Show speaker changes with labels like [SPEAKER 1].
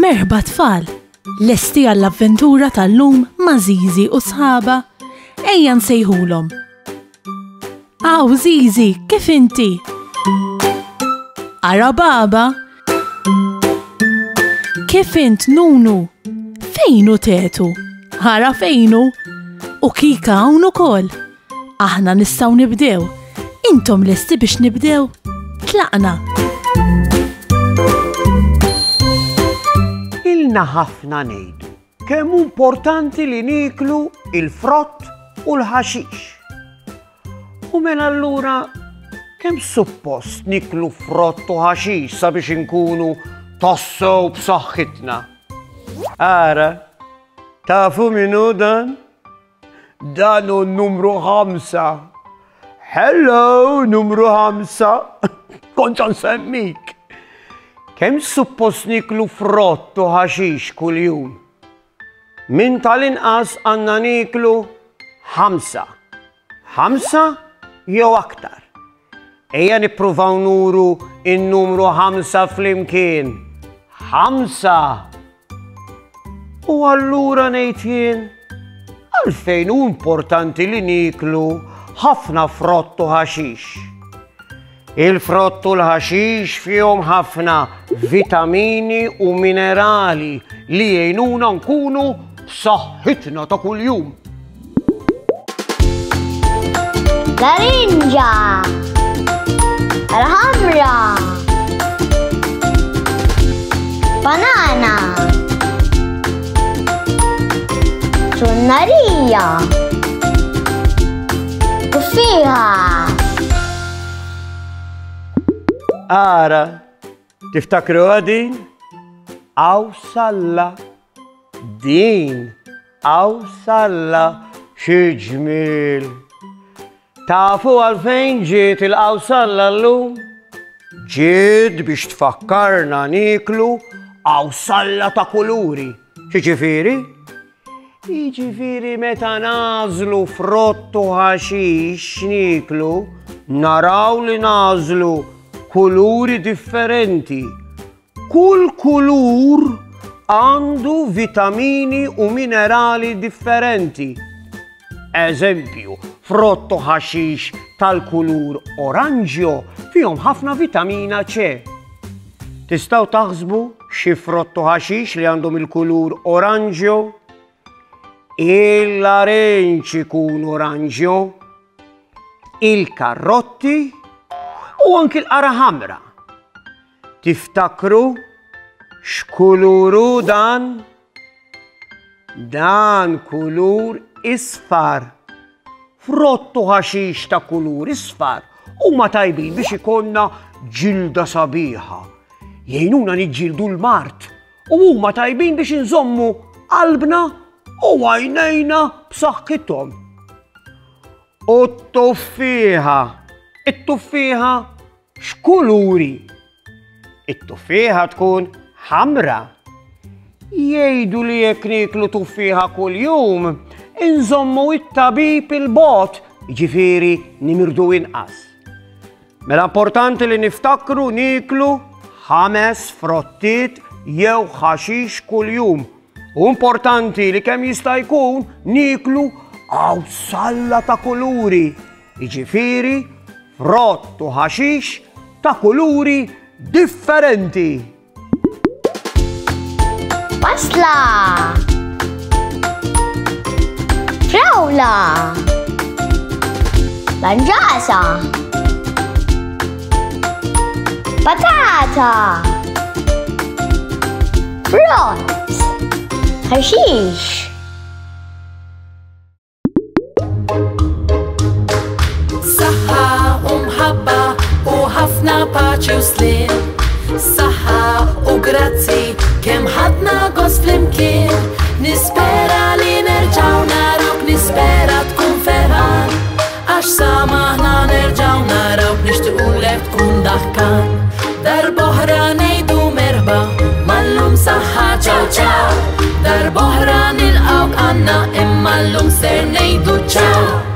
[SPEAKER 1] Merħba tfal, lesti għall-avventura tal-lum ma' Zizi u sħaba. Ejja nsejħulhom. Aw Zizi, kif inti? Ara baba? Kif int Nunu? Fejnu Tetu? Ara fejnu? U Kika hawn ukoll. Aħna nistgħu nibdew. Intom lesti biex nibdew? Tlaqna.
[SPEAKER 2] Ilna ħafna ngħidu kemm importanti li niklu il-frott u l-ħaxix. U mela allura kemm suppost niklu frott u ħaxix sabiex inkunu tassew b'saħħitna. Ara, tafu minnu dan? Dan hu numru 5. Hello, numru 5. Kontx nsemmik. Kemm suppost niklu frott u ħaxix kuljum? Min tal-inqas għandna niklu 5. 5 jew aktar. Ejja nippruvaw nuru in-numru 5 flimkien. 5. U allura ngħid jien, għalfejn hu importanti li niklu ħafna frott u ħaxix. Il-frott u l-ħaxix fihom ħafna vitamini u minerali li jgħinuna nkunu b'saħħitna ta' kuljum.
[SPEAKER 3] Larinġa, l-ħamra, banana, ċunnarija, tuffiħa.
[SPEAKER 2] Ara, tiftakru din? Awsalla. Din, awsalla, xi ġmiel. Tafu għalfejn ġiet il-awsalla llum? Ġiet biex tfakkarna niklu awsalla ta' kuluri. X'jiġifieri? Jiġifieri meta nażlu frott u ħaxix niklu, naraw li nażlu kuluri differenti. Kull kulur għandu vitamini u minerali differenti. Eżempju, frott u ħaxix tal-kulur oranġjo fihom ħafna vitamina C. Tistgħu taħsbu xi frott u ħaxix li għandhom il-kulur oranġjo? Il-arenċ ikun oranġjo, il-karrotti u anki l-qara ħamra. Tiftakru x'kuluru dan? Dan kulur isfar. Frott u ħaxix ta' kulur isfar huma tajbin biex ikonna ġilda sabiħa. Jgħinuna niġġieldu l-mart u huma tajbin biex inżommu qalbna u għajnejna b'saħħithom. U t-tuffieħa. It-tuffieħa x'kuluri? It-tuffieħa tkun ħamra. Jgħidu li jekk niklu tuffieħa kuljum, inżommu it-tabib il-bot, jiġifieri nimirdu inqas. Mela importanti li niftakru niklu 5 frottiet jew ħaxix kuljum. U importanti li kemm jista' jkun niklu awsalla ta' kuluri, jiġifieri frott u ħaxix ta' kuluri differenti.
[SPEAKER 3] Wasla, frawla, lanġasa, patata, frott, ħaxix.
[SPEAKER 4] Saħħa u mħabba u ħafna paċi u slim. Saħħa u grazzi kemm ħadna gost flimkien. Nispera li nerġgħu naruk, nispera tkun ferħan. Għax samaħna nerġgħu narawk, nixtiequlek tkun daħkan. Darb'oħra ngħidu merħba, mallum saħħa ċaw ċaw. Darb'oħra nilqgħu għandna imma llum ser ngħidu ċaw.